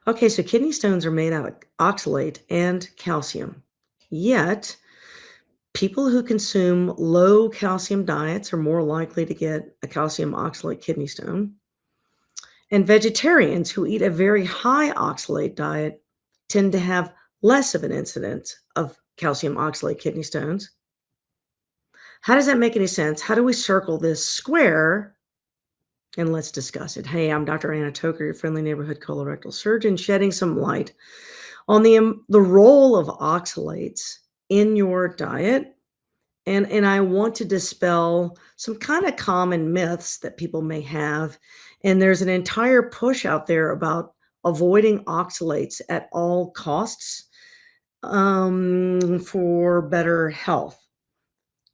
Okay, so kidney stones are made out of oxalate and calcium. Yet, people who consume low calcium diets are more likely to get a calcium oxalate kidney stone. And vegetarians who eat a very high oxalate diet tend to have less of an incidence of calcium oxalate kidney stones. How does that make any sense? How do we circle this square? And let's discuss it. Hey, I'm Dr. Anna Toker, your friendly neighborhood colorectal surgeon, shedding some light on the role of oxalates in your diet. And I want to dispel some kind of common myths that people may have. And there's an entire push out there about avoiding oxalates at all costs for better health.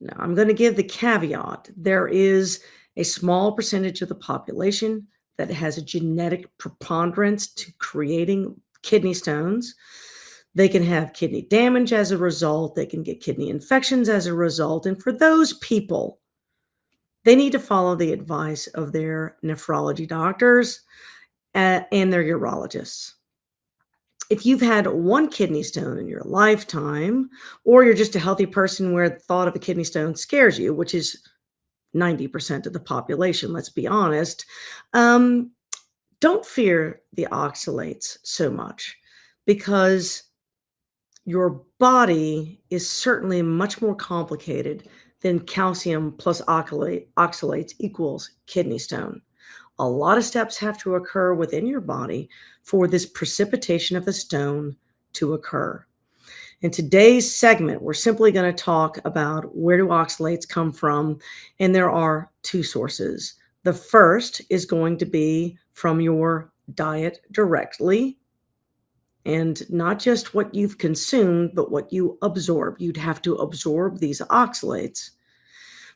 Now, I'm going to give the caveat. There is a small percentage of the population that has a genetic preponderance to creating kidney stones. They can have kidney damage as a result. They can get kidney infections as a result. And for those people, they need to follow the advice of their nephrology doctors and their urologists. If you've had one kidney stone in your lifetime, or you're just a healthy person where the thought of a kidney stone scares you, which is 90% of the population, let's be honest, um, don't fear the oxalates so much because your body is certainly much more complicated than calcium plus oxalates equals kidney stone. A lot of steps have to occur within your body for this precipitation of a stone to occur. In today's segment, we're simply going to talk about where do oxalates come from, and there are two sources. The first is going to be from your diet directly, and not just what you've consumed, but what you absorb. You'd have to absorb these oxalates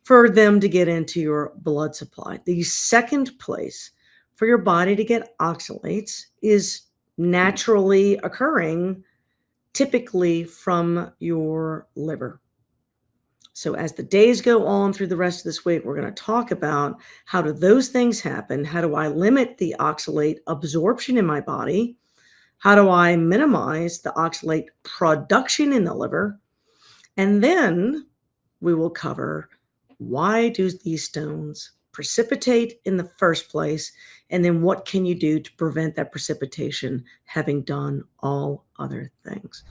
for them to get into your blood supply. The second place for your body to get oxalates is naturally occurring, typically from your liver. So as the days go on through the rest of this week, we're going to talk about how do those things happen? How do I limit the oxalate absorption in my body? How do I minimize the oxalate production in the liver? And then we will cover why do these stones precipitate in the first place? And then what can you do to prevent that precipitation, having done all other things?